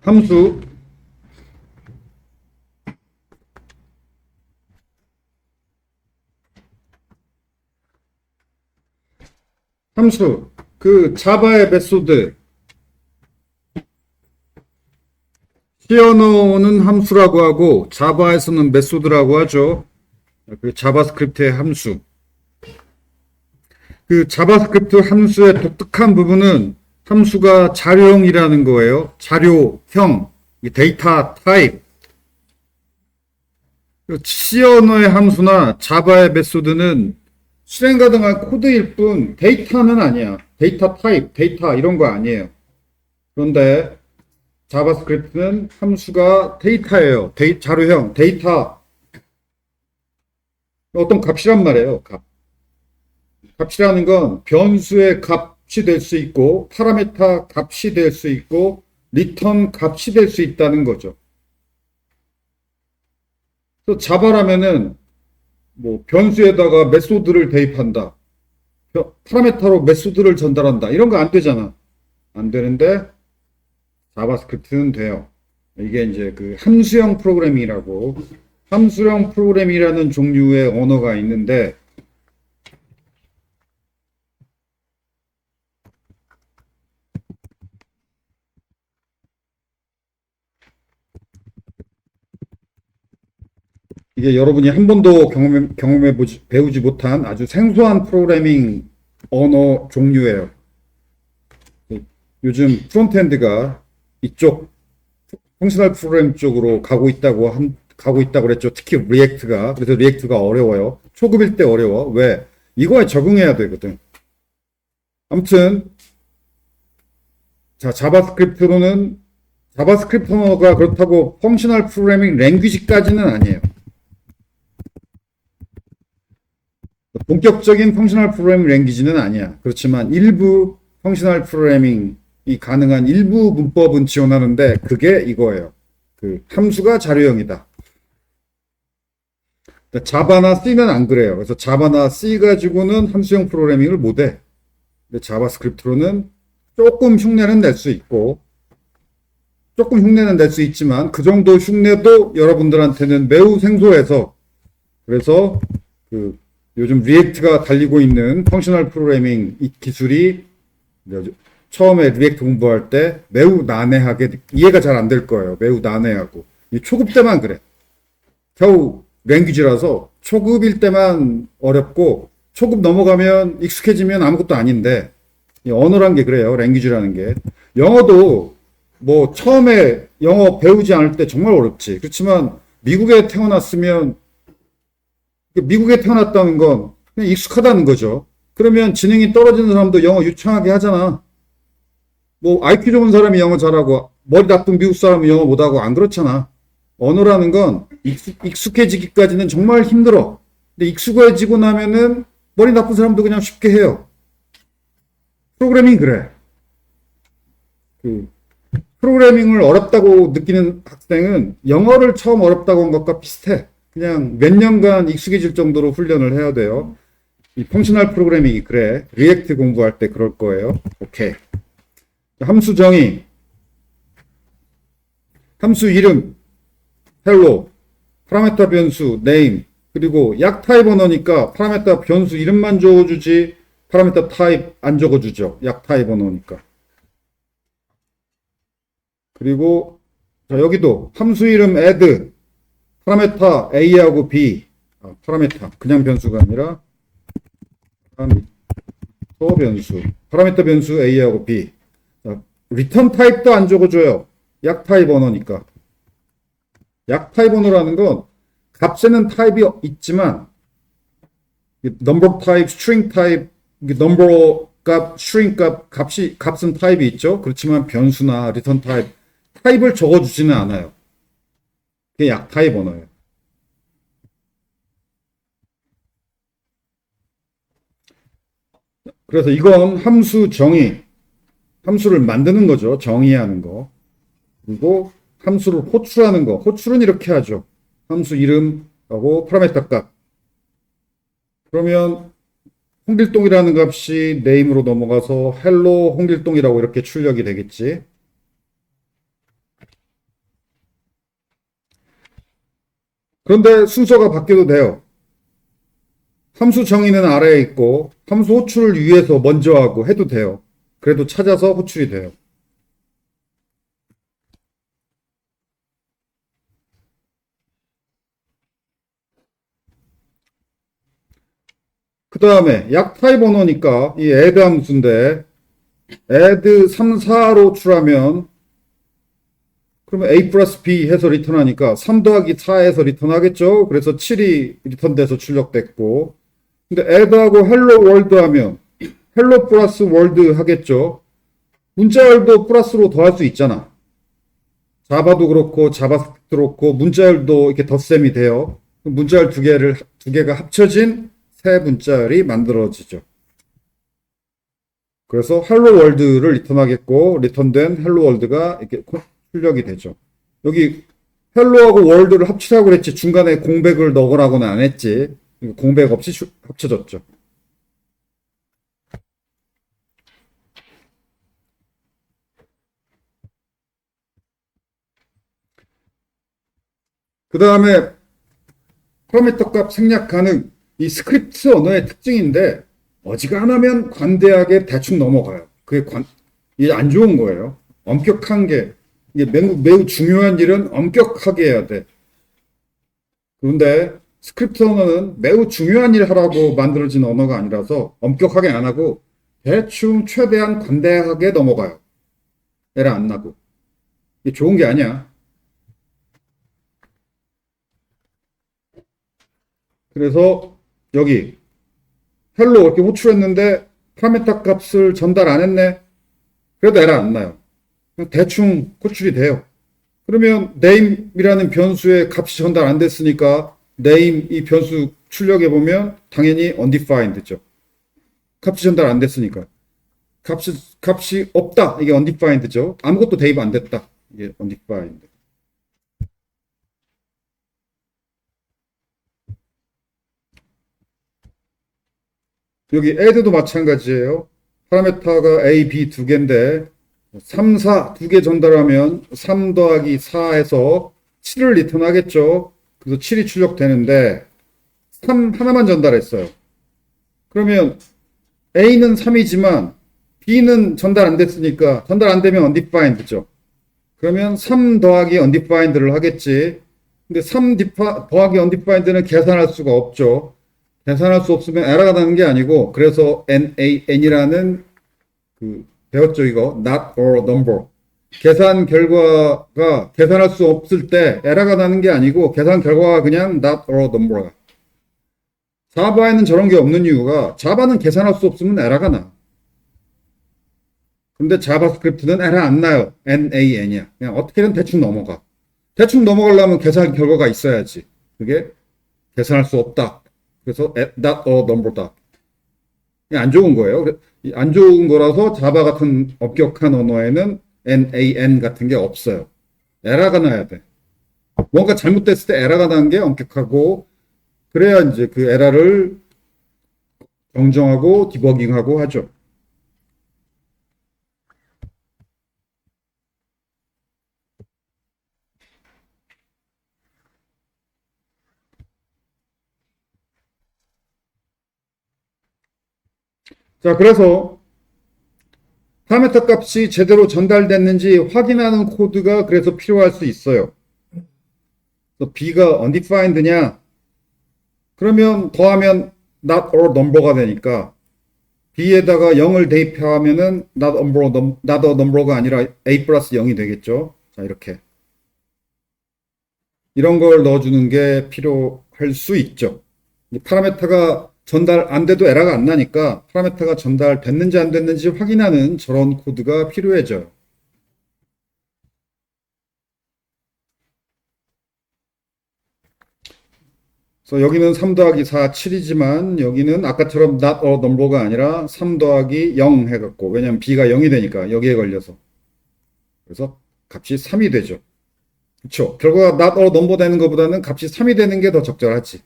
함수 그 자바의 메소드 시어놓는 함수라고 하고 자바에서는 메소드라고 하죠. 그 자바스크립트의 함수. 그 자바스크립트 함수의 독특한 부분은 함수가 자료형이라는 거예요. 자료형, 데이터 타입. C 언어의 함수나 자바의 메소드는 실행 가능한 코드일 뿐 데이터는 아니야. 데이터 타입, 데이터 이런 거 아니에요. 그런데 자바스크립트는 함수가 데이터예요. 자료형, 데이터. 어떤 값이란 말이에요. 값. 값이라는 건 변수의 값이 될 수 있고 파라미터 값이 될 수 있고 리턴 값이 될 수 있다는 거죠. 그래서 자바라면은 뭐 변수에다가 메소드를 대입한다. 파라미터로 메소드를 전달한다. 이런 거 안 되잖아. 안 되는데 자바스크립트는 돼요. 이게 이제 그 함수형 프로그래밍이라고, 함수형 프로그래밍이라는 종류의 언어가 있는데 이게 여러분이 한 번도 배우지 못한 아주 생소한 프로그래밍 언어 종류예요. 요즘 프론트엔드가 이쪽 펑셔널 프로그램 쪽으로 가고 있다고 그랬죠. 특히 리액트가. 그래서 리액트가 어려워요. 초급일 때 어려워. 왜? 이거에 적응해야 되거든. 아무튼 자, 자바스크립트 언어가 그렇다고 펑셔널 프로그래밍 랭귀지까지는 아니에요. 본격적인 펑셔널 프로그래밍 랭귀지는 아니야. 그렇지만 일부 펑셔널 프로그래밍이 가능한 일부 문법은 지원하는데 그게 이거예요. 그 함수가 자료형이다. 자바나 C는 안 그래요. 그래서 자바나 C 가지고는 함수형 프로그래밍을 못해. 근데 자바스크립트로는 조금 흉내는 낼 수 있고, 조금 흉내는 낼 수 있지만 그 정도 흉내도 여러분들한테는 매우 생소해서, 그래서 그 요즘 리액트가 달리고 있는 펑셔널 프로그래밍 이 기술이 처음에 리액트 공부할 때 매우 난해하게 이해가 잘 안 될 거예요. 매우 난해하고. 이 초급 때만 그래. 겨우 랭귀지라서 초급일 때만 어렵고 초급 넘어가면 익숙해지면 아무것도 아닌데, 이 언어란 게 그래요. 랭귀지라는 게. 영어도 뭐 처음에 영어 배우지 않을 때 정말 어렵지. 그렇지만 미국에 태어났다는 건 그냥 익숙하다는 거죠. 그러면 지능이 떨어지는 사람도 영어 유창하게 하잖아. 뭐 IQ 좋은 사람이 영어 잘하고 머리 나쁜 미국 사람은 영어 못하고 안 그렇잖아. 언어라는 건 익숙해지기까지는 정말 힘들어. 근데 익숙해지고 나면은 머리 나쁜 사람도 그냥 쉽게 해요. 프로그래밍 그래. 그 프로그래밍을 어렵다고 느끼는 학생은 영어를 처음 어렵다고 한 것과 비슷해. 그냥 몇 년간 익숙해질 정도로 훈련을 해야 돼요. 이 펑셔널 프로그래밍이 그래. 리액트 공부할 때 그럴 거예요. 오케이. 함수 정의, 함수 이름, 헬로, 파라미터 변수, 네임, 그리고 약 타입 언어니까 파라미터 변수 이름만 적어주지 파라미터 타입 안 적어주죠. 약 타입 언어니까. 그리고 자, 여기도 함수 이름 add, 파라미터 a하고 b, 파라미터 그냥 변수가 아니라 파라미터 변수 a하고 b. 자, 리턴 타입도 안 적어줘요. 약 타입 언어니까. 약 타입 언어라는 건 값에는 타입이 있지만 넘버 타입, 스트링 타입, 넘버 값, 스트링 값은 타입이 있죠. 그렇지만 변수나 리턴 타입을 적어주지는 않아요. 그게 약 타입 언어예요. 그래서 이건 함수 정의, 함수를 만드는 거죠. 정의하는 거. 그리고 함수를 호출하는 거. 호출은 이렇게 하죠. 함수 이름하고 파라미터 값. 그러면 홍길동이라는 값이 name으로 넘어가서 hello 홍길동이라고 이렇게 출력이 되겠지. 그런데 순서가 바뀌어도 돼요. 함수 정의는 아래에 있고 함수 호출을 위에서 먼저 하고 해도 돼요. 그래도 찾아서 호출이 돼요. 그 다음에 약 타입 언어니까 이 add 함수인데 add 3, 4로 호출하면 그러면 a 플러스 b 해서 리턴하니까 3 더하기 4해서 리턴하겠죠. 그래서 7이 리턴돼서 출력됐고 근데 add하고 hello world 하면 hello 플러스 world 하겠죠. 문자열도 플러스로 더할 수 있잖아. 자바도 그렇고 자바스크립트도 그렇고 문자열도 이렇게 덧셈이 돼요. 문자열 두 개가 합쳐진 새 문자열이 만들어지죠. 그래서 hello world를 리턴하겠고 리턴된 hello world가 이렇게 출력이 되죠. 여기 hello하고 world를 합치라고 그랬지 중간에 공백을 넣으라고는 안 했지. 공백 없이 합쳐졌죠. 그 다음에 파라미터 값 생략 가능. 이 스크립트 언어의 특징인데 어지간하면 관대하게 대충 넘어가요. 이게 안 좋은 거예요. 엄격한 게 이게 매우 중요한 일은 엄격하게 해야 돼. 그런데 스크립트 언어는 매우 중요한 일 하라고 만들어진 언어가 아니라서 엄격하게 안 하고 대충 최대한 관대하게 넘어가요. 에러 안 나고. 이게 좋은 게 아니야. 그래서 여기 헬로 이렇게 호출했는데 파라미터 값을 전달 안 했네. 그래도 에러 안 나요. 그냥 대충 호출이 돼요. 그러면 name이라는 변수의 값이 전달 안 됐으니까 name 이 변수 출력해 보면 당연히 undefined죠. 값이 전달 안 됐으니까. 값이 없다. 이게 undefined죠. 아무것도 대입 안 됐다. 이게 undefined. 여기 add도 마찬가지예요. 파라미터가 a, b 두 개인데 3, 4 두 개 전달하면 3 더하기 4해서 7을 리턴하겠죠. 그래서 7이 출력되는데 3 하나만 전달했어요. 그러면 a는 3이지만 b는 전달 안 됐으니까 전달 안 되면 undefined죠. 그러면 3 더하기 undefined를 하겠지. 근데 3 더하기 undefined는 계산할 수가 없죠. 계산할 수 없으면 에러가 나는 게 아니고 그래서 NaN이라는 배웠죠 이거 not or number 계산 결과가 계산할 수 없을 때 에러가 나는 게 아니고 계산 결과가 그냥 not or number가 자바에는 저런 게 없는 이유가 자바는 계산할 수 없으면 에러가 나. 근데 자바스크립트는 에러 안 나요. NaN이야. 그냥 어떻게든 대충 넘어가. 대충 넘어가려면 계산 결과가 있어야지. 그게 계산할 수 없다. 그래서 not or number다. 안 좋은 거예요. 안 좋은 거라서 자바 같은 엄격한 언어에는 NaN 같은 게 없어요. 에러가 나야 돼. 뭔가 잘못됐을 때 에러가 나는 게 엄격하고 그래야 이제 그 에러를 정정하고 디버깅하고 하죠. 자, 그래서 파라미터 값이 제대로 전달됐는지 확인하는 코드가 그래서 필요할 수 있어요. b가 undefined냐? 그러면 더하면 not or number가 되니까 b에다가 0을 대입하면은 not a number가 아니라 a 플러스 0이 되겠죠. 자, 이렇게. 이런 걸 넣어주는 게 필요할 수 있죠. 파라미터가 전달 안 돼도 에러가 안 나니까 파라미터가 전달됐는지 안 됐는지 확인하는 저런 코드가 필요해져요. 그래서 여기는 3 더하기 4, 7이지만 여기는 아까처럼 not a number가 아니라 3 더하기 0 해갖고 왜냐면 b가 0이 되니까 여기에 걸려서 그래서 값이 3이 되죠. 그렇죠. 결과가 not a number 되는 것보다는 값이 3이 되는 게 더 적절하지.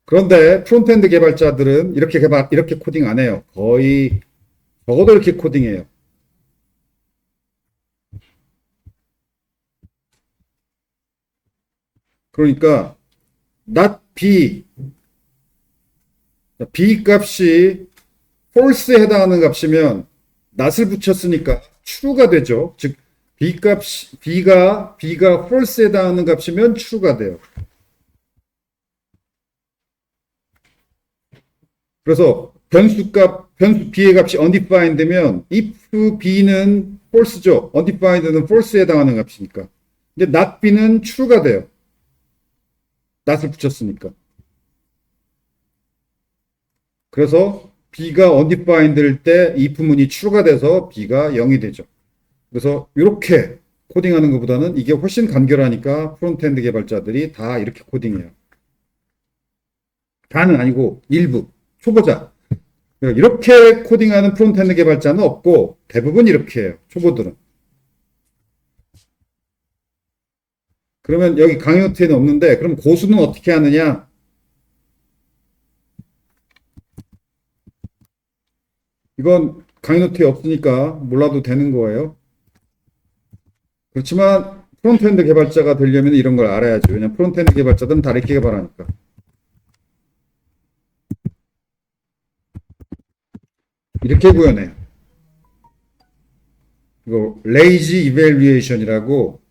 그런데 프론트엔드 개발자들은 이렇게 코딩 안 해요. 거의 적어도 이렇게 코딩해요. 그러니까 not b, b 값이 false에 해당하는 값이면 not을 붙였으니까 true가 되죠. 즉 b 값 b가 false에 해당하는 값이면 true가 돼요. 그래서 변수 b의 값이 undefined면 if b는 false죠. undefined는 false에 해당하는 값이니까. 근데 not b는 true가 돼요. not을 붙였으니까. 그래서 b가 undefined일 때 if문이 true가 돼서 b가 0이 되죠. 그래서 이렇게 코딩하는 것보다는 이게 훨씬 간결하니까 프론트엔드 개발자들이 다 이렇게 코딩해요. 다는 아니고 일부, 초보자. 이렇게 코딩하는 프론트엔드 개발자는 없고 대부분 이렇게 해요. 초보들은. 그러면 여기 강의 노트에는 없는데 그럼 고수는 어떻게 하느냐? 이건 강의 노트에 없으니까 몰라도 되는 거예요. 그렇지만 프론트엔드 개발자가 되려면 이런 걸 알아야죠. 왜냐면 프론트엔드 개발자들은 다 이렇게 개발하니까. 이렇게 구현해요. 이거 lazy evaluation이라고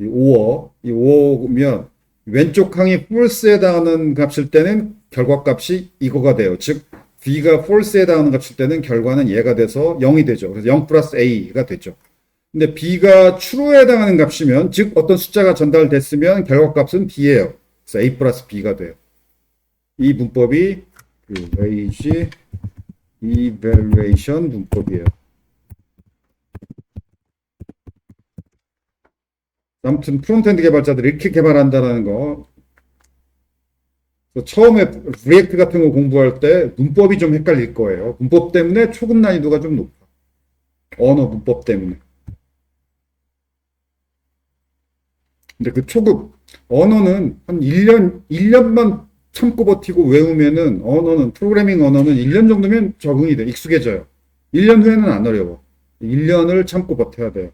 이 5면 왼쪽 항이 false에 해당하는 값일 때는 결과값이 이거가 돼요. 즉 b가 false에 해당하는 값일 때는 결과는 얘가 돼서 0이 되죠. 그래서 0 플러스 a가 되죠. 근데 b가 true에 해당하는 값이면 즉 어떤 숫자가 전달됐으면 결과값은 b예요. 그래서 a 플러스 b가 돼요. 이 문법이 그 lazy evaluation 문법이에요. 아무튼 프론트엔드 개발자들이 이렇게 개발한다는 거. 처음에 리액트 같은 거 공부할 때 문법이 좀 헷갈릴 거예요. 문법 때문에 초급 난이도가 좀 높아. 언어 문법 때문에. 근데 그 초급 언어는 한 1년만 참고 버티고 외우면은 언어는 프로그래밍 언어는 1년 정도면 적응이 돼. 익숙해져요. 1년 후에는 안 어려워. 1년을 참고 버텨야 돼요.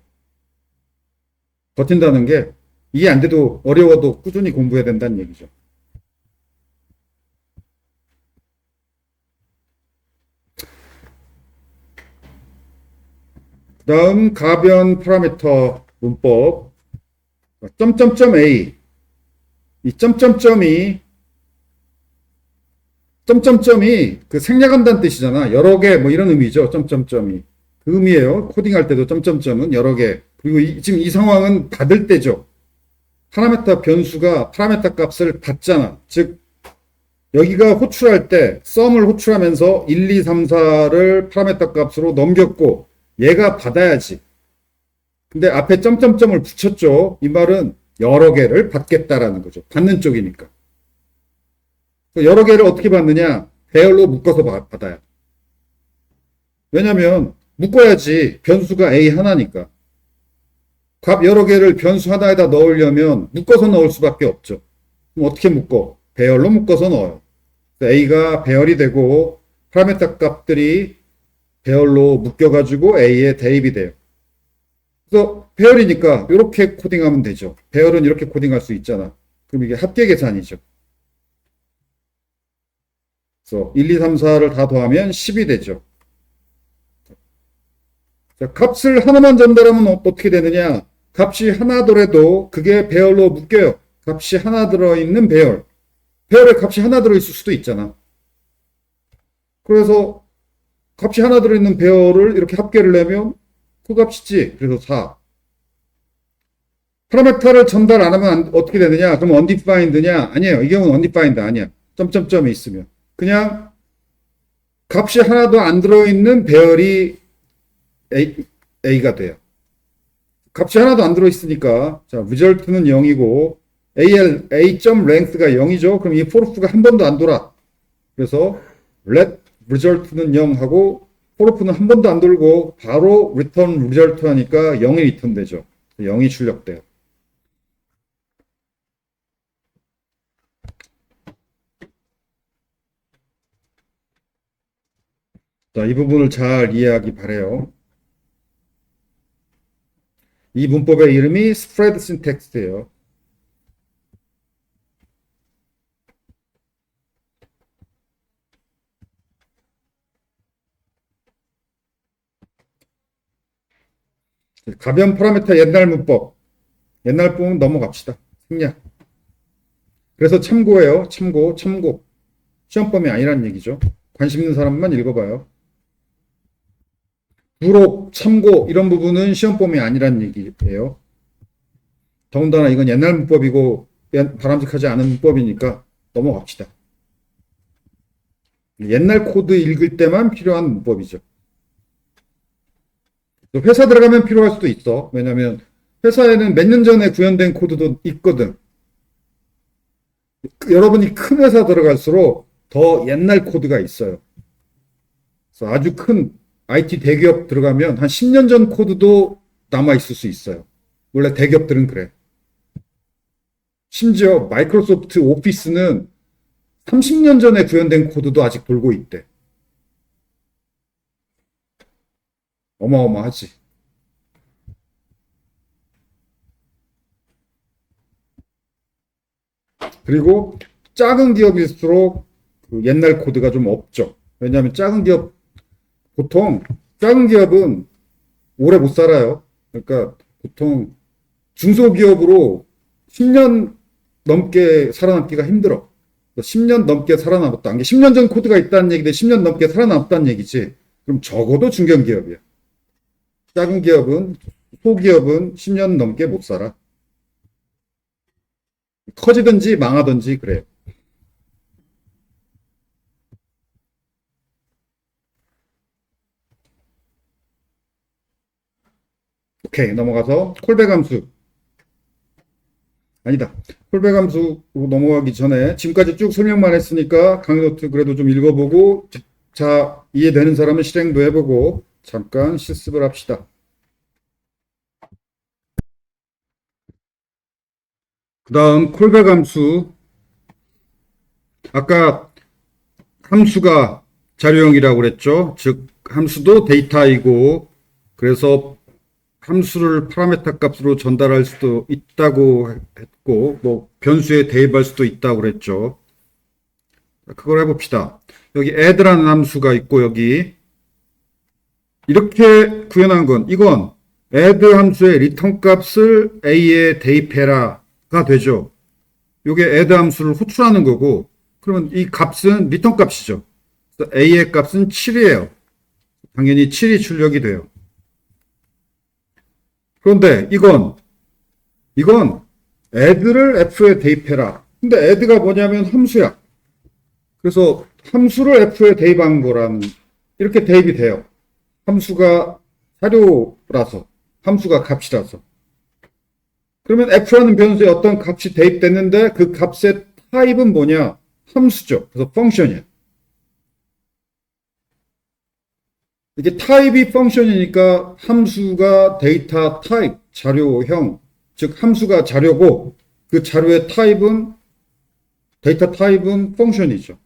버틴다는 게 이게 안 돼도 어려워도 꾸준히 공부해야 된다는 얘기죠. 다음 가변 파라미터 문법 .a 이 .점이 그 생략한다는 뜻이잖아. 여러 개 뭐 이런 의미죠. .점이 그 의미예요. 코딩할 때도 .점은 여러 개. 그리고 지금 이 상황은 받을 때죠. 파라메터 변수가 파라메터 값을 받잖아. 즉 여기가 호출할 때 썸을 호출하면서 1, 2, 3, 4를 파라메터 값으로 넘겼고 얘가 받아야지. 근데 앞에 점점점을 붙였죠. 이 말은 여러 개를 받겠다라는 거죠. 받는 쪽이니까. 여러 개를 어떻게 받느냐? 배열로 묶어서 받아요. 왜냐면 묶어야지. 변수가 A 하나니까. 값 여러 개를 변수 하나에다 넣으려면 묶어서 넣을 수밖에 없죠. 그럼 어떻게 묶어? 배열로 묶어서 넣어요. A가 배열이 되고 파라메터 값들이 배열로 묶여가지고 A에 대입이 돼요. 그래서 배열이니까 이렇게 코딩하면 되죠. 배열은 이렇게 코딩할 수 있잖아. 그럼 이게 합계 계산이죠. 그래서 1, 2, 3, 4를 다 더하면 10이 되죠. 자, 값을 하나만 전달하면 어떻게 되느냐? 값이 하나더라도 그게 배열로 묶여요. 값이 하나 들어있는 배열. 배열에 값이 하나 들어있을 수도 있잖아. 그래서 값이 하나 들어있는 배열을 이렇게 합계를 내면 그 값이지. 그래서 4. 파라메터를 전달 안 하면 어떻게 되느냐? 그럼 undefined냐? 아니에요. 이 경우는 undefined 아니야. 점점점이 있으면. 그냥 값이 하나도 안 들어있는 배열이 A가 돼요. 값이 하나도 안 들어있으니까 자, result는 0이고 A.length가 0이죠. 그럼 이 forloop가 한 번도 안 돌아. 그래서 let result는 0 하고 forloop는 한 번도 안 돌고 바로 return result 하니까 0이 리턴 되죠. 0이 출력돼요. 자, 이 부분을 잘 이해하기 바래요. 이 문법의 이름이 spread syntax예요. 가변 파라미터 옛날 문법. 옛날 문법 넘어갑시다. 생략. 그래서 참고예요. 참고. 시험범위 아니란 얘기죠. 관심 있는 사람만 읽어봐요. 부록, 참고 이런 부분은 시험범위 아니란 얘기예요. 더군다나 이건 옛날 문법이고 바람직하지 않은 문법이니까 넘어갑시다. 옛날 코드 읽을 때만 필요한 문법이죠. 회사 들어가면 필요할 수도 있어. 왜냐면 회사에는 몇 년 전에 구현된 코드도 있거든. 여러분이 큰 회사 들어갈수록 더 옛날 코드가 있어요. 그래서 아주 큰 IT 대기업 들어가면 한 10년 전 코드도 남아있을 수 있어요. 원래 대기업들은 그래. 심지어 마이크로소프트 오피스는 30년 전에 구현된 코드도 아직 돌고 있대. 어마어마하지. 그리고 작은 기업일수록 그 옛날 코드가 좀 없죠. 왜냐하면 보통 작은 기업은 오래 못 살아요. 그러니까 보통 중소기업으로 10년 넘게 살아남기가 힘들어. 10년 넘게 살아남았다. 10년 전 코드가 있다는 얘기인데 10년 넘게 살아남았다는 얘기지. 그럼 적어도 중견기업이야. 작은 기업은, 소기업은 10년 넘게 못 살아. 커지든지 망하든지 그래요. 오케이, 넘어가서 콜백 함수. 아니다. 콜백 함수로 넘어가기 전에 지금까지 쭉 설명만 했으니까 강의 노트 그래도 좀 읽어보고 자, 이해되는 사람은 실행도 해보고 잠깐 실습을 합시다. 그 다음 콜백 함수. 아까 함수가 자료형이라고 그랬죠. 즉 함수도 데이터이고 그래서 함수를 파라메타 값으로 전달할 수도 있다고 했고 뭐 변수에 대입할 수도 있다고 그랬죠. 그걸 해봅시다. 여기 add라는 함수가 있고 여기 이렇게 구현한 건 이건 add 함수의 리턴 값을 a에 대입해라가 되죠. 이게 add 함수를 호출하는 거고 그러면 이 값은 리턴 값이죠. 그래서 a의 값은 7이에요. 당연히 7이 출력이 돼요. 그런데 이건 add를 f에 대입해라. 근데 add가 뭐냐면 함수야. 그래서 함수를 f에 대입한 거라는 이렇게 대입이 돼요. 함수가 자료라서 함수가 값이라서. 그러면 f라는 변수에 어떤 값이 대입됐는데 그 값의 타입은 뭐냐? 함수죠. 그래서 펑션이야. 이게 타입이 펑션이니까 함수가 데이터 타입, 자료형, 즉 함수가 자료고 그 자료의 타입은 데이터 타입은 펑션이죠.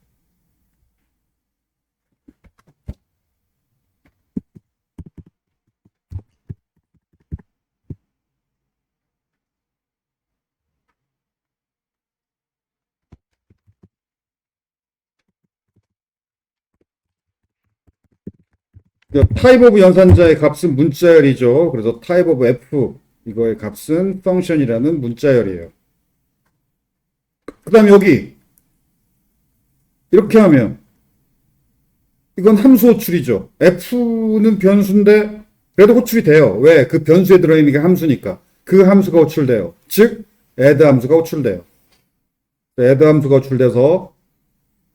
타입 오브 연산자의 값은 문자열이죠. 그래서 타입 오브 f 이거의 값은 펑션이라는 문자열이에요. 그 다음에 여기 이렇게 하면 이건 함수 호출이죠. f는 변수인데 그래도 호출이 돼요. 왜? 그 변수에 들어있는 게 함수니까. 그 함수가 호출돼요. 즉 add 함수가 호출돼요. add 함수가 호출돼서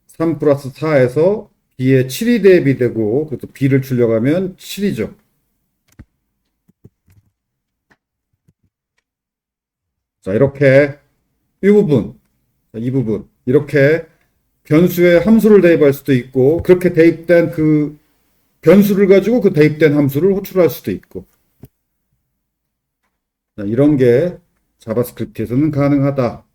3 플러스 4에서 b에 7이 대입이 되고 그래서 b를 출력하면 7이죠. 자, 이렇게 이 부분 이렇게 변수에 함수를 대입할 수도 있고 그렇게 대입된 그 변수를 가지고 그 대입된 함수를 호출할 수도 있고 자, 이런 게 자바스크립트에서는 가능하다.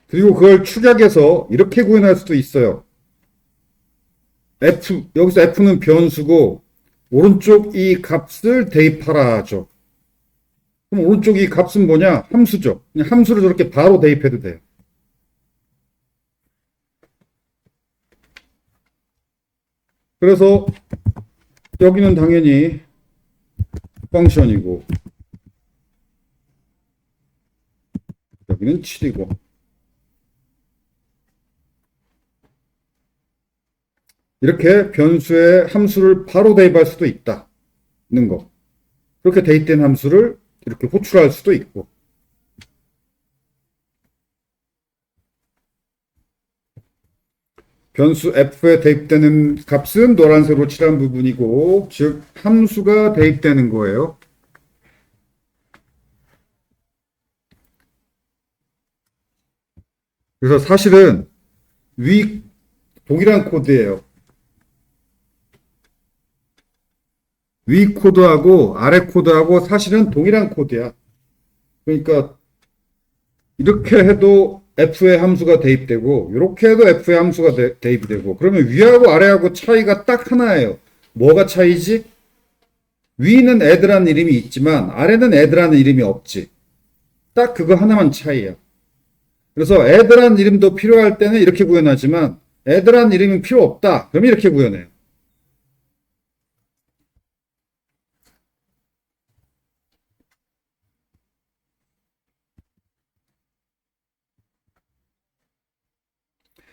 그리고 그걸 축약해서 이렇게 구현할 수도 있어요. 여기서 f는 변수고 오른쪽 이 값을 대입하라죠. 그럼 오른쪽이 값은 뭐냐? 함수죠. 그냥 함수를 저렇게 바로 대입해도 돼요. 그래서 여기는 당연히 펑션이고 여기는 7이고 이렇게 변수에 함수를 바로 대입할 수도 있다는 거. 그렇게 대입된 함수를 이렇게 호출할 수도 있고. 변수 f에 대입되는 값은 노란색으로 칠한 부분이고, 즉 함수가 대입되는 거예요. 그래서 사실은 위 동일한 코드예요. 위 코드하고 아래 코드하고 사실은 동일한 코드야. 그러니까 이렇게 해도 f의 함수가 대입되고 이렇게 해도 f의 함수가 대입이 되고 그러면 위하고 아래하고 차이가 딱 하나예요. 뭐가 차이지? 위는 애드라는 이름이 있지만 아래는 애드라는 이름이 없지. 딱 그거 하나만 차이야. 그래서 애드라는 이름도 필요할 때는 이렇게 구현하지만 애드라는 이름이 필요 없다. 그럼 이렇게 구현해요.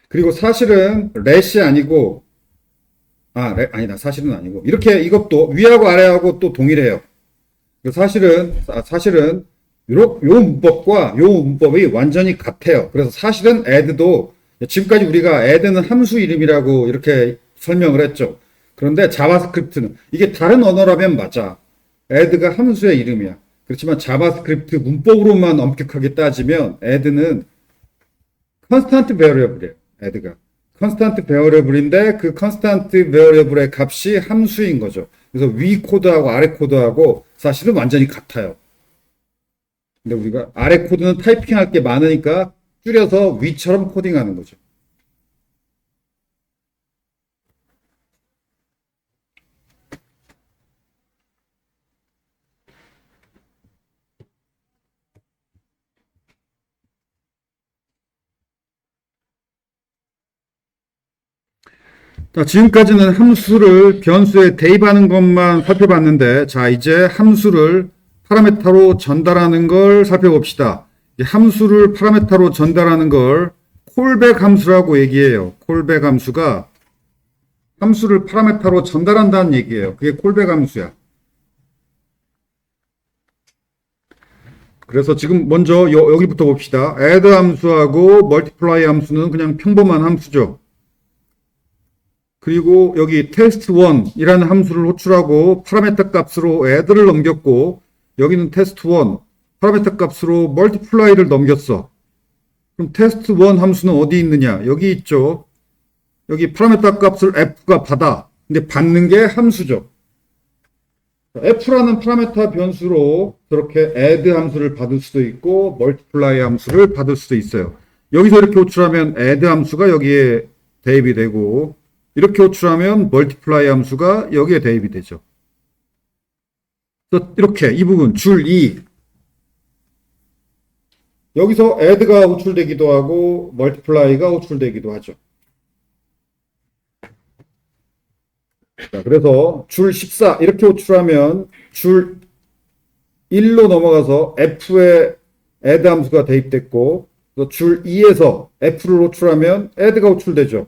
그리고 사실은 렛이 아니고 아니다. 사실은 아니고 이렇게 이것도 위하고 아래하고 또 동일해요. 사실은 요 문법과 요 문법이 완전히 같아요. 그래서 사실은 add도 지금까지 우리가 add는 함수 이름이라고 이렇게 설명을 했죠. 그런데 자바스크립트는 이게 다른 언어라면 맞아. add가 함수의 이름이야. 그렇지만 자바스크립트 문법으로만 엄격하게 따지면 add는 컨스탄트 베어리어블이에요. add가 컨스탄트 베어리어블인데 그 컨스탄트 베어리어블의 값이 함수인 거죠. 그래서 위 코드하고 아래 코드하고 사실은 완전히 같아요. 근데 우리가 아래 코드는 타이핑할 게 많으니까 줄여서 위처럼 코딩하는 거죠. 자, 지금까지는 함수를 변수에 대입하는 것만 살펴봤는데, 자, 이제 함수를 파라메타로 전달하는 걸 살펴봅시다. 이 함수를 파라메타로 전달하는 걸 콜백 함수라고 얘기해요. 콜백 함수가 함수를 파라메타로 전달한다는 얘기예요. 그게 콜백 함수야. 그래서 지금 먼저 여기부터 봅시다. add 함수하고 multiply 함수는 그냥 평범한 함수죠. 그리고 여기 test1이라는 함수를 호출하고 파라메터 값으로 add를 넘겼고 여기는 test1 파라메터 값으로 multiply를 넘겼어. 그럼 test1 함수는 어디 있느냐? 여기 있죠. 여기 파라메터 값을 f가 받아. 근데 받는 게 함수죠. f라는 파라메터 변수로 저렇게 add 함수를 받을 수도 있고 multiply 함수를 받을 수도 있어요. 여기서 이렇게 호출하면 add 함수가 여기에 대입이 되고 이렇게 호출하면 multiply 함수가 여기에 대입이 되죠. 이렇게 이 부분 줄 2 여기서 add가 호출되기도 하고 multiply가 호출되기도 하죠. 자, 그래서 줄 14 이렇게 호출하면 줄 1로 넘어가서 f에 add 함수가 대입됐고 줄 2에서 f를 호출하면 add가 호출되죠.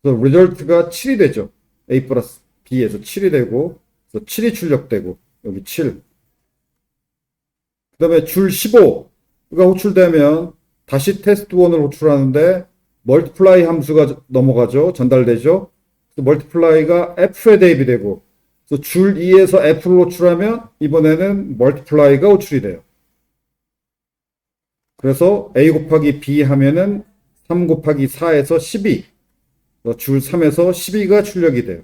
그래서 result가 7이 되죠. a 플러스 b에서 7이 되고 그래서 7이 출력되고 여기 7. 그 다음에 줄 15가 호출되면 다시 test1을 호출하는데 multiply 함수가 넘어가죠. 전달되죠. multiply가 f에 대입이 되고 그래서 줄 2에서 f를 호출하면 이번에는 multiply가 호출이 돼요. 그래서 a 곱하기 b 하면은 3 곱하기 4에서 12 줄 3에서 12가 출력이 돼요.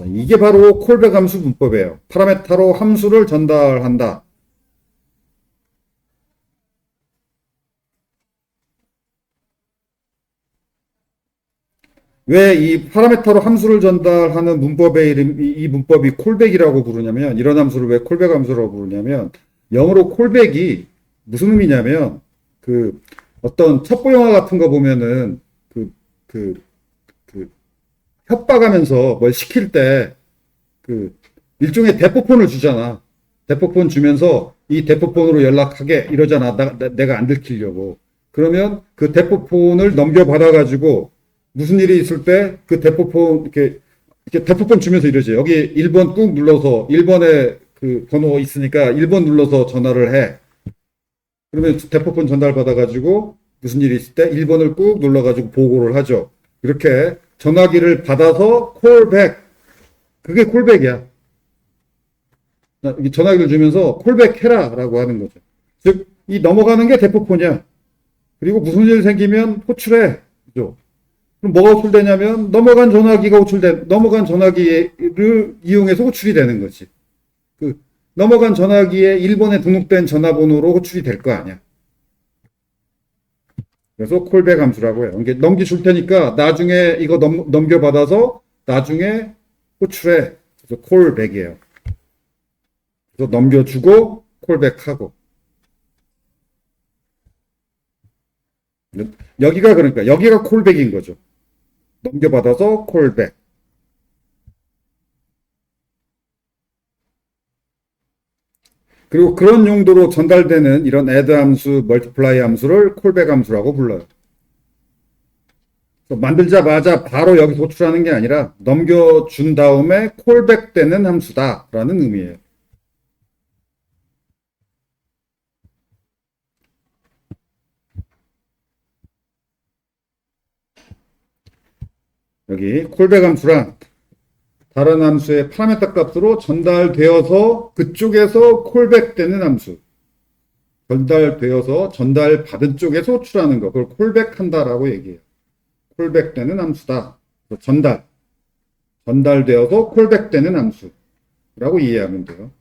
이게 바로 콜백 함수 문법이에요. 파라메타로 함수를 전달한다. 왜 이 파라메터로 함수를 전달하는 문법의 이름, 이 문법이 콜백이라고 부르냐면, 이런 함수를 왜 콜백 함수라고 부르냐면, 영어로 콜백이 무슨 의미냐면, 그, 어떤 첩보 영화 같은 거 보면은, 그, 그, 그, 협박하면서 뭘 시킬 때, 그, 일종의 대포폰을 주잖아. 대포폰 주면서 이 대포폰으로 연락하게 이러잖아. 내가 안 들키려고. 그러면 그 대포폰을 넘겨받아가지고 무슨 일이 있을 때 그 대포폰, 이렇게 대포폰 주면서 이러지. 여기 1번 꾹 눌러서 1번에 그 번호 있으니까 1번 눌러서 전화를 해. 그러면 대포폰 전달받아가지고 무슨 일이 있을 때 1번을 꾹 눌러가지고 보고를 하죠. 이렇게 전화기를 받아서 콜백. 그게 콜백이야. 전화기를 주면서 콜백해라 라고 하는 거죠. 즉, 이 넘어가는 게 대포폰이야. 그리고 무슨 일 생기면 호출해. 그죠? 그럼 뭐가 호출되냐면 넘어간 전화기를 이용해서 호출이 되는 거지. 그 넘어간 전화기에 일본에 등록된 전화번호로 호출이 될 거 아니야. 그래서 콜백 함수라고 해요. 넘겨줄 테니까 나중에 이거 넘겨받아서 나중에 호출해. 그래서 콜백이에요. 그래서 넘겨주고 콜백하고. 여기가 그러니까 여기가 콜백인 거죠. 넘겨받아서 콜백. 그리고 그런 용도로 전달되는 이런 add 함수, multiply 함수를 콜백 함수라고 불러요. 만들자마자 바로 여기서 호출하는 게 아니라 넘겨준 다음에 콜백되는 함수다라는 의미예요. 여기 콜백 함수란 다른 함수의 파라메터 값으로 전달되어서 그쪽에서 콜백되는 함수. 전달받은 쪽에서 호출하는 거. 그걸 콜백한다라고 얘기해요. 콜백되는 함수다. 전달되어서 콜백되는 함수라고 이해하면 돼요.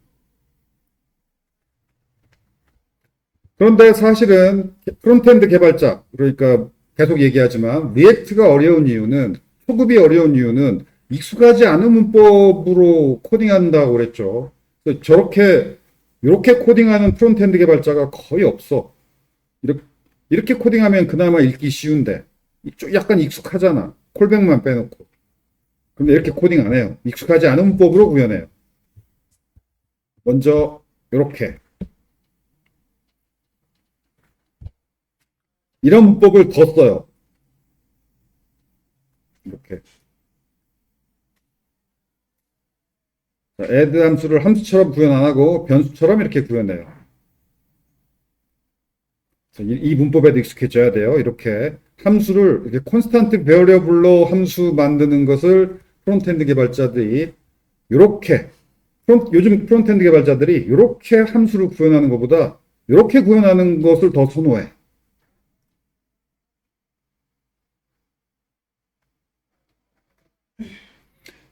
그런데 사실은 프론트엔드 개발자, 그러니까 계속 얘기하지만 리액트가 어려운 이유는, 초급이 어려운 이유는 익숙하지 않은 문법으로 코딩한다고 그랬죠. 이렇게 코딩하는 프론트엔드 개발자가 거의 없어. 이렇게 코딩하면 그나마 읽기 쉬운데, 약간 익숙하잖아. 콜백만 빼놓고. 근데 이렇게 코딩 안 해요. 익숙하지 않은 문법으로 구현해요. 먼저, 이렇게. 이런 문법을 더 써요. 이렇게. add 함수를 함수처럼 구현 안 하고 변수처럼 이렇게 구현해요. 이 문법에도 익숙해져야 돼요. 이렇게 함수를 이렇게 콘스탄트 베어리어블로 함수 만드는 것을 프론트엔드 개발자들이 요즘 프론트엔드 개발자들이 이렇게 함수를 구현하는 것보다 이렇게 구현하는 것을 더 선호해.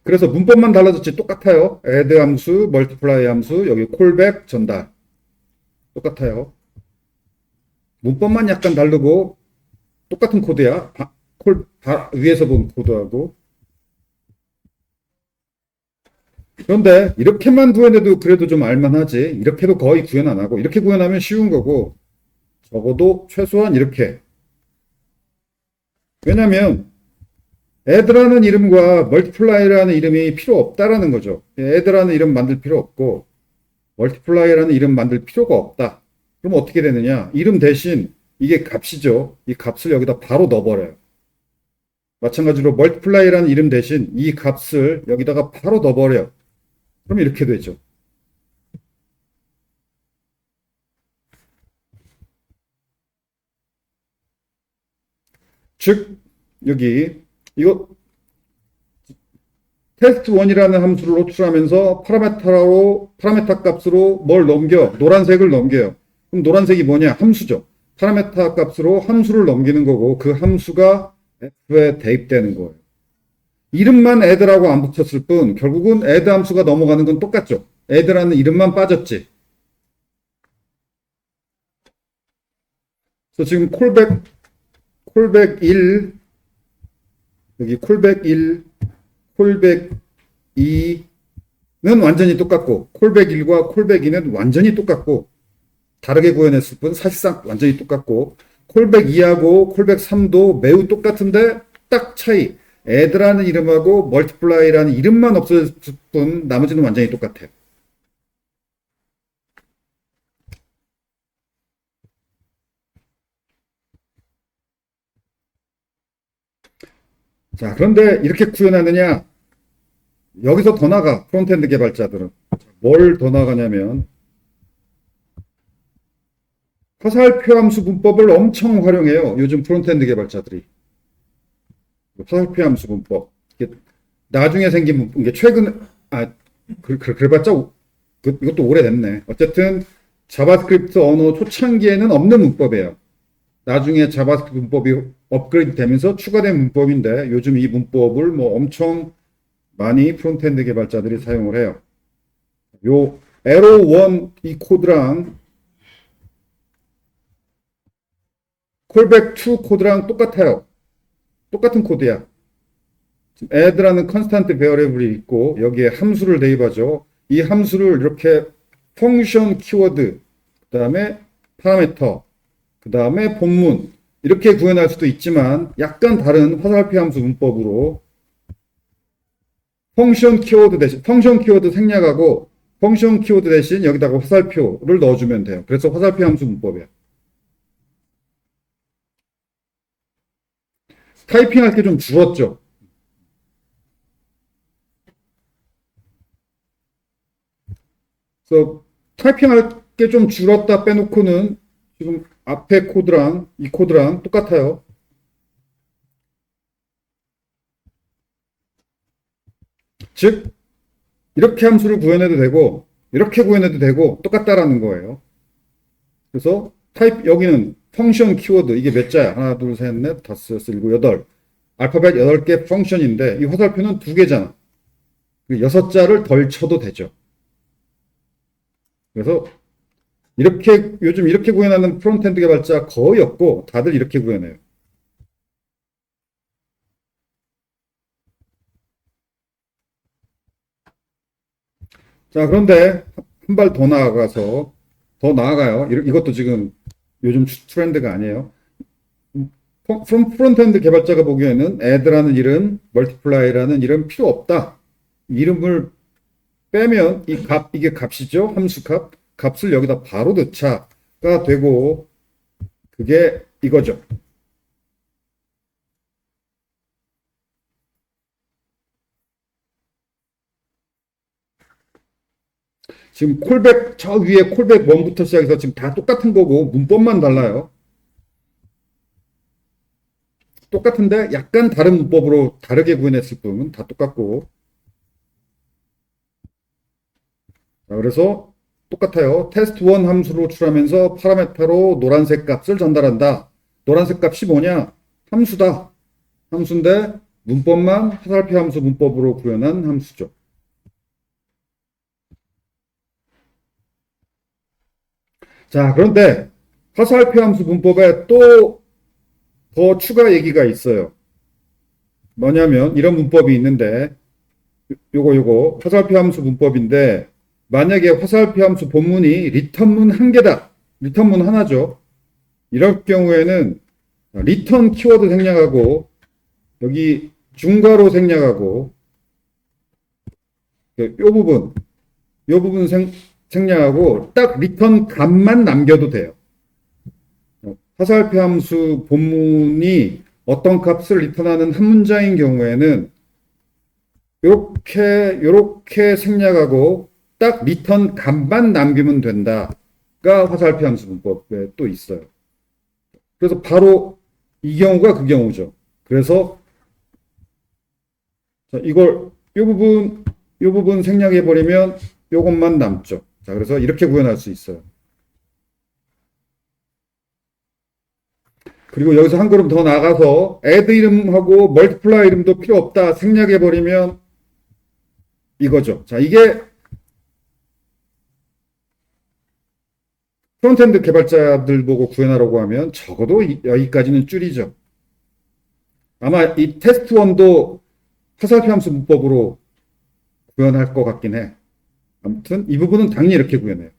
그래서 문법만 달라졌지 똑같아요. add 함수, multiply 함수, 여기 callback, 전달. 똑같아요. 문법만 약간 다르고 똑같은 코드야. 위에서 본 코드하고. 그런데 이렇게만 구현해도 그래도 좀 알만하지. 이렇게도 거의 구현 안 하고 이렇게 구현하면 쉬운 거고 적어도 최소한 이렇게. 왜냐면 add라는 이름과 multiply라는 이름이 필요 없다라는 거죠. add라는 이름 만들 필요 없고 multiply라는 이름 만들 필요가 없다. 그럼 어떻게 되느냐? 이름 대신 이게 값이죠. 이 값을 여기다 바로 넣어버려요. 마찬가지로 multiply라는 이름 대신 이 값을 여기다가 바로 넣어버려. 그럼 이렇게 되죠. 즉 여기 이거 test1이라는 함수를 호출하면서 파라메터 값으로 뭘 넘겨? 노란색을 넘겨요. 그럼 노란색이 뭐냐? 함수죠. 파라메터 값으로 함수를 넘기는 거고 그 함수가 f에 대입되는 거예요. 이름만 add라고 안 붙였을 뿐 결국은 add 함수가 넘어가는 건 똑같죠. add라는 이름만 빠졌지. 그래서 지금 콜백 1, 여기 콜백 1, 콜백 2는 완전히 똑같고, 콜백 1과 콜백 2는 완전히 똑같고, 다르게 구현했을 뿐 사실상 완전히 똑같고, 콜백 2하고 콜백 3도 매우 똑같은데 딱 차이. 애드라는 이름하고 멀티플라이라는 이름만 없어졌을 뿐 나머지는 완전히 똑같아요. 자, 그런데 이렇게 구현하느냐? 여기서 더 나가, 프론트엔드 개발자들은. 뭘 더 나가냐면, 화살표 함수 문법을 엄청 활용해요. 요즘 프론트엔드 개발자들이. 화살표 함수 문법. 이게 나중에 생긴 문법, 이게 최근, 그래봤자, 이것도 오래됐네. 어쨌든, 자바스크립트 언어 초창기에는 없는 문법이에요. 나중에 자바스크립트 문법이 업그레이드 되면서 추가된 문법인데, 요즘 이 문법을 뭐 엄청 많이 프론트엔드 개발자들이 사용을 해요. 요, 에로1 이 코드랑, 콜백 2 코드랑 똑같아요. 똑같은 코드야. add라는 컨스탄트 베어리블이 있고 여기에 함수를 대입하죠. 이 함수를 이렇게 펑션 키워드, 그 다음에 파라미터, 그 다음에 본문 이렇게 구현할 수도 있지만 약간 다른 화살표 함수 문법으로 펑션 키워드 생략하고 펑션 키워드 대신 여기다가 화살표를 넣어주면 돼요. 그래서 화살표 함수 문법이에요. 타이핑할 게 좀 줄었죠. 그래서 타이핑할 게 좀 줄었다 빼놓고는 지금 앞에 코드랑 이 코드랑 똑같아요. 즉 이렇게 함수를 구현해도 되고 이렇게 구현해도 되고 똑같다라는 거예요. 그래서 여기는 펑션 키워드 이게 몇 자야? 하나, 둘, 셋, 넷, 다섯, 여섯, 일곱, 여덟. 알파벳 8개 펑션인데 이 화살표는 2개잖아. 6자를 덜 쳐도 되죠. 그래서 요즘 이렇게 구현하는 프론트엔드 개발자 거의 없고 다들 이렇게 구현해요. 자, 그런데 한 발 더 나아가서 더 나아가요. 이것도 지금 요즘 트렌드가 아니에요. 프론트엔드 개발자가 보기에는 add라는 이름, multiply라는 이름 필요 없다. 이름을 빼면 이게 값이죠. 함수값. 값을 여기다 바로 넣자가 되고 그게 이거죠. 지금 저 위에 콜백 1부터 시작해서 지금 다 똑같은 거고 문법만 달라요. 똑같은데 약간 다른 문법으로 다르게 구현했을 뿐 다 똑같고. 자, 그래서 똑같아요. 테스트1 함수로 출하면서 파라메타로 노란색 값을 전달한다. 노란색 값이 뭐냐? 함수다. 함수인데 문법만 화살표 함수 문법으로 구현한 함수죠. 자, 그런데 화살표 함수 문법에 또 더 추가 얘기가 있어요. 뭐냐면 이런 문법이 있는데 요거 화살표 함수 문법인데 만약에 화살표 함수 본문이 리턴문 한 개다. 리턴문 하나죠. 이럴 경우에는 리턴 키워드 생략하고 여기 중괄호 생략하고 요 부분 생략하고 딱 리턴 값만 남겨도 돼요. 화살표 함수 본문이 어떤 값을 리턴하는 한 문장인 경우에는 요렇게 생략하고 딱 리턴 값만 남기면 된다가 화살표 함수 문법에 또 있어요. 그래서 바로 이 경우가 그 경우죠. 그래서 요 부분 생략해 버리면 요것만 남죠. 자, 그래서 이렇게 구현할 수 있어요. 그리고 여기서 한 걸음 더 나가서 add 이름하고 multiply 이름도 필요 없다 생략해 버리면 이거죠. 자, 이게 프론트엔드 개발자들 보고 구현하라고 하면 적어도 여기까지는 줄이죠. 아마 이 테스트 1도 화살표 함수 문법으로 구현할 것 같긴 해. 아무튼 이 부분은 당연히 이렇게 구현해요.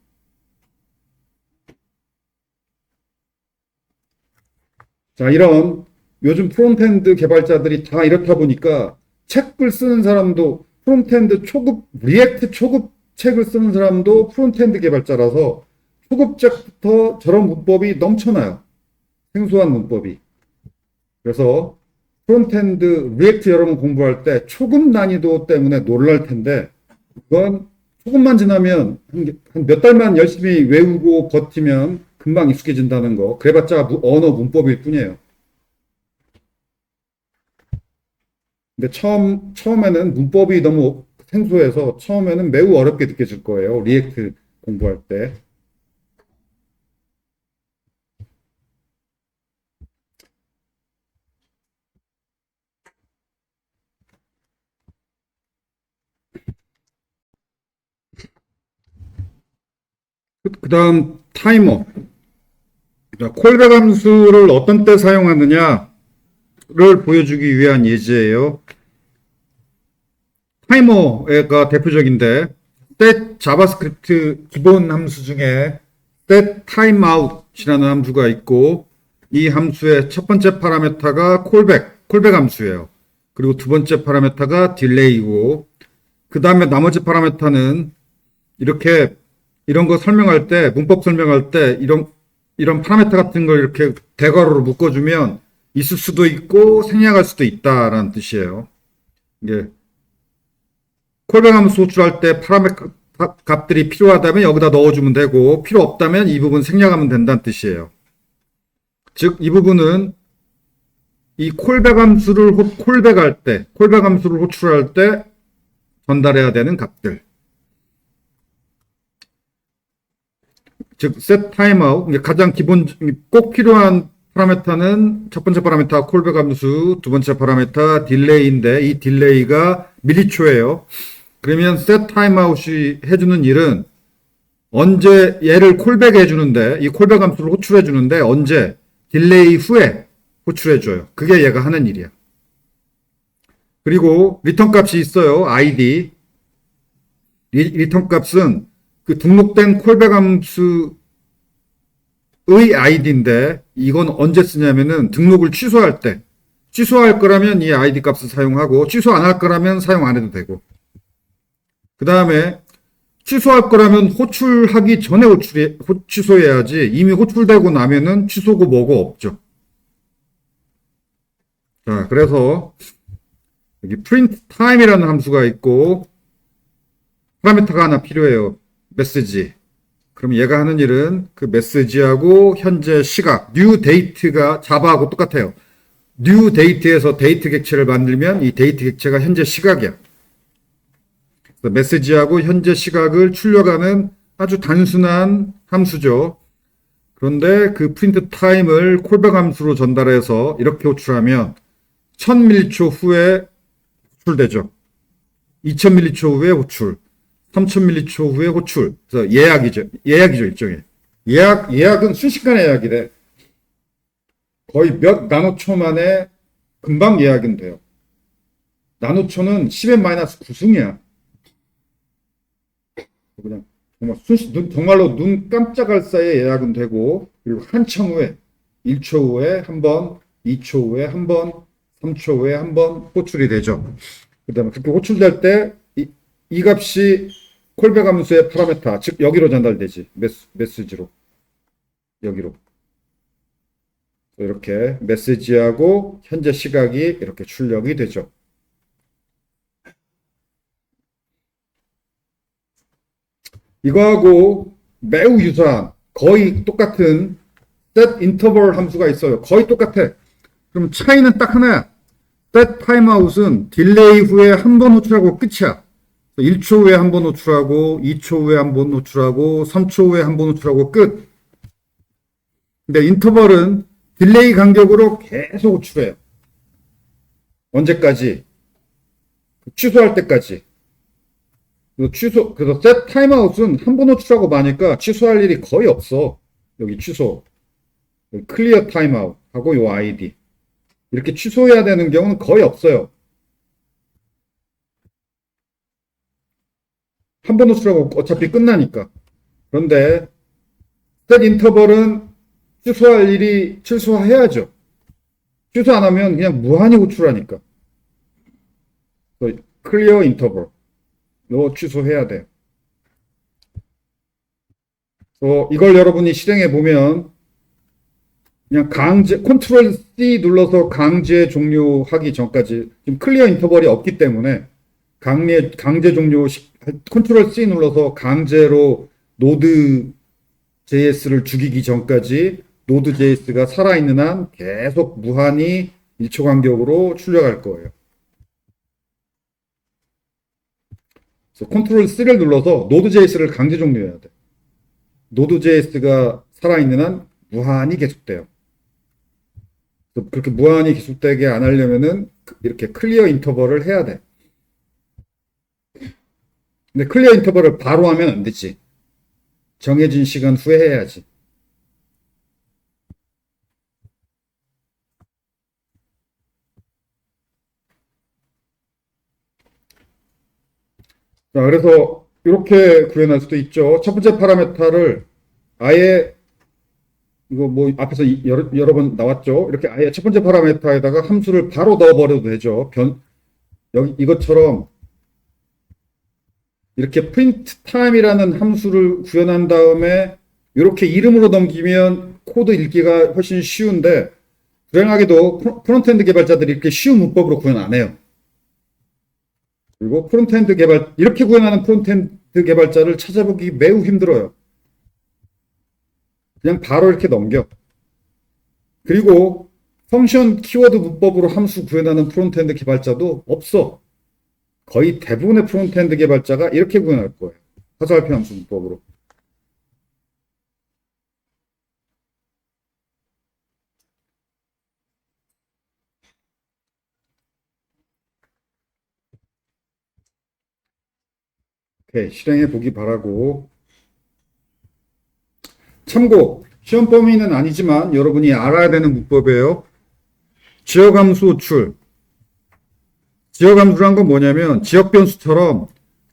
자, 이런 요즘 프론트엔드 개발자들이 다 이렇다 보니까 책을 쓰는 사람도 프론트엔드 초급, 리액트 초급 책을 쓰는 사람도 프론트엔드 개발자라서 초급작부터 저런 문법이 넘쳐나요. 생소한 문법이. 그래서 프론트엔드 리액트 여러분 공부할 때 초급 난이도 때문에 놀랄 텐데 그건 조금만 지나면 한 몇 달만 열심히 외우고 버티면 금방 익숙해진다는 거. 그래봤자 언어 문법일 뿐이에요. 근데 처음에는 문법이 너무 생소해서 처음에는 매우 어렵게 느껴질 거예요. 리액트 공부할 때. 그 다음 타이머. 콜백 함수를 어떤 때 사용하느냐를 보여주기 위한 예제예요. 타이머가 대표적인데 set 자바스크립트 기본 함수 중에 set timeout이라는 함수가 있고 이 함수의 첫 번째 파라미터가 콜백 함수예요. 그리고 두 번째 파라미터가 딜레이고 그 다음에 나머지 파라미터는 이런 거 설명할 때 문법 설명할 때 이런 파라미터 같은 걸 이렇게 대괄호로 묶어주면 있을 수도 있고 생략할 수도 있다라는 뜻이에요. 이게 콜백 함수 호출할 때 파라미터 값들이 필요하다면 여기다 넣어주면 되고 필요 없다면 이 부분 생략하면 된다는 뜻이에요. 즉 이 부분은 이 콜백 함수를 호출할 때 전달해야 되는 값들. 즉 set timeout 가장 기본 꼭 필요한 파라미터는 첫 번째 파라미터 콜백 함수, 두 번째 파라미터 딜레이인데 이 딜레이가 밀리초예요. 그러면 set timeout이 해주는 일은 언제 얘를 콜백해 주는데 이 콜백 함수를 호출해 주는데 언제 딜레이 후에 호출해 줘요. 그게 얘가 하는 일이야. 그리고 리턴 값이 있어요. id. 리턴 값은 그 등록된 콜백 함수의 id인데 이건 언제 쓰냐면은 등록을 취소할 때 취소할 거라면 이 id 값을 사용하고 취소 안 할 거라면 사용 안 해도 되고 그 다음에 취소할 거라면 호출하기 전에 취소해야지 이미 호출되고 나면은 취소고 뭐고 없죠. 자, 그래서 여기 print time이라는 함수가 있고 파라미터가 하나 필요해요. 메시지. 그럼 얘가 하는 일은 그 메시지하고 현재 시각, new date가 자바하고 똑같아요. new date에서 데이트 객체를 만들면 이 데이트 객체가 현재 시각이야. 그래서 메시지하고 현재 시각을 출력하는 아주 단순한 함수죠. 그런데 그 print time을 콜백 함수로 전달해서 이렇게 호출하면 1000m초 후에 호출되죠. 2000m초 후에 호출. 3000m초 후에 호출. 그래서 예약이죠, 일종의. 예약은 순식간에 예약이래. 거의 몇 나노초 만에 금방 예약은 돼요. 나노초는 10n-9승이야. 그냥 정말로 눈 깜짝할 사이에 예약은 되고, 그리고 한참 후에, 1초 후에 한 번, 2초 후에 한 번, 3초 후에 한 번 호출이 되죠. 그 다음에 그렇게 호출될 때, 이 값이 콜백 함수의 파라미터, 즉 여기로 전달되지. 메시지로. 여기로. 이렇게 메시지하고 현재 시각이 이렇게 출력이 되죠. 이거하고 매우 유사한 거의 똑같은 set interval 함수가 있어요. 거의 똑같아. 그럼 차이는 딱 하나야. set timeout은 딜레이 후에 한 번 호출하고 끝이야. 1초 후에 한 번 호출하고 2초 후에 한 번 호출하고 3초 후에 한 번 호출하고 끝. 근데 인터벌은 딜레이 간격으로 계속 호출해요. 언제까지? 취소할 때까지. 그래서 set timeout은 한 번 호출하고 마니까 취소할 일이 거의 없어. 여기 취소. 클리어 타임아웃 하고 요 아이디. 이렇게 취소해야 되는 경우는 거의 없어요. 한 번 호출하고 어차피 끝나니까. 그런데 set 인터벌은 취소할 일이 취소해야죠. 취소 안 하면 그냥 무한히 호출하니까. 클리어 인터벌 너 취소해야 돼요. 이걸 여러분이 실행해 보면 그냥 강제 컨트롤 C 눌러서 강제 종료하기 전까지 지금 클리어 인터벌이 없기 때문에 강제 종료 컨트롤 C 눌러서 강제로 노드 JS를 죽이기 전까지 노드 JS가 살아있는 한 계속 무한히 1초 간격으로 출력할 거예요. 그래서 컨트롤 C를 눌러서 노드 JS를 강제 종료해야 돼. 노드 JS가 살아있는 한 무한히 계속돼요. 그렇게 무한히 계속되게 안 하려면은 이렇게 클리어 인터벌을 해야 돼. 근데 클리어 인터벌을 바로 하면 안 되지. 정해진 시간 후에 해야지. 자, 그래서 이렇게 구현할 수도 있죠. 첫 번째 파라메타를 아예 이거 뭐 앞에서 여러 번 나왔죠. 이렇게 아예 첫 번째 파라메타에다가 함수를 바로 넣어버려도 되죠. 여기 이것처럼 이렇게 프린트 타임이라는 함수를 구현한 다음에 이렇게 이름으로 넘기면 코드 읽기가 훨씬 쉬운데 불행하게도 프론트엔드 개발자들이 이렇게 쉬운 문법으로 구현 안 해요. 그리고 이렇게 구현하는 프론트엔드 개발자를 찾아보기 매우 힘들어요. 그냥 바로 이렇게 넘겨. 그리고 펑션 키워드 문법으로 함수 구현하는 프론트엔드 개발자도 없어. 거의 대부분의 프론트엔드 개발자가 이렇게 구현할 거예요. 화살표 함수 문법으로. 오케이, 실행해 보기 바라고. 참고, 시험 범위는 아니지만 여러분이 알아야 되는 문법이에요. 지역함수 호출. 지역함수란 건 뭐냐면 지역변수처럼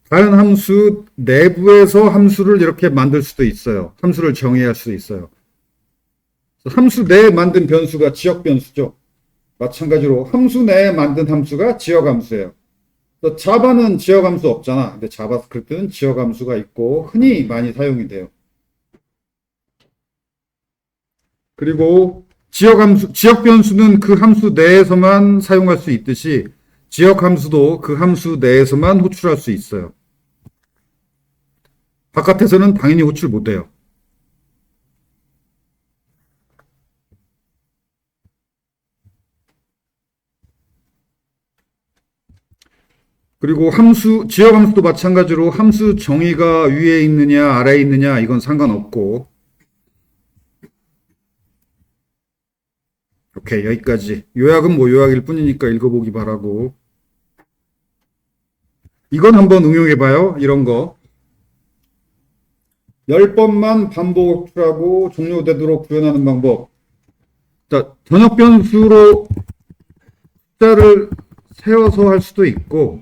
다른 함수 내부에서 함수를 이렇게 만들 수도 있어요. 함수를 정의할 수도 있어요. 함수 내에 만든 변수가 지역변수죠. 마찬가지로 함수 내에 만든 함수가 지역함수예요. 자바는 지역함수 없잖아. 근데 자바스크립트는 지역함수가 있고 흔히 많이 사용이 돼요. 그리고 지역변수는 그 함수 내에서만 사용할 수 있듯이 지역함수도 그 함수 내에서만 호출할 수 있어요. 바깥에서는 당연히 호출 못해요. 그리고 지역함수도 마찬가지로 함수 정의가 위에 있느냐 아래에 있느냐 이건 상관없고. 오케이, 여기까지. 요약은 뭐 요약일 뿐이니까 읽어보기 바라고. 이건 한번 응용해봐요. 이런 거. 10번만 반복 호출하고 종료되도록 구현하는 방법. 자, 전역 변수로 숫자를 세워서 할 수도 있고,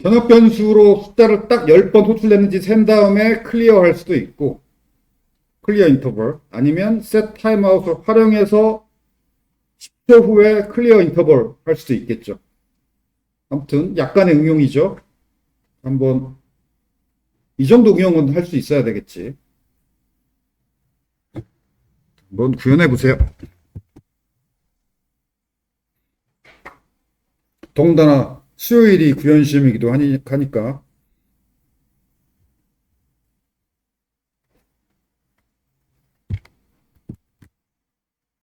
전역 변수로 숫자를 딱 10번 호출됐는지 센 다음에 클리어 할 수도 있고, 클리어 인터벌, 아니면 set timeout을 활용해서 10초 후에 클리어 인터벌 할 수도 있겠죠. 아무튼 약간의 응용이죠. 한번 이 정도 응용은 할 수 있어야 되겠지. 한번 구현해 보세요. 더군다나 수요일이 구현 시험이기도 하니까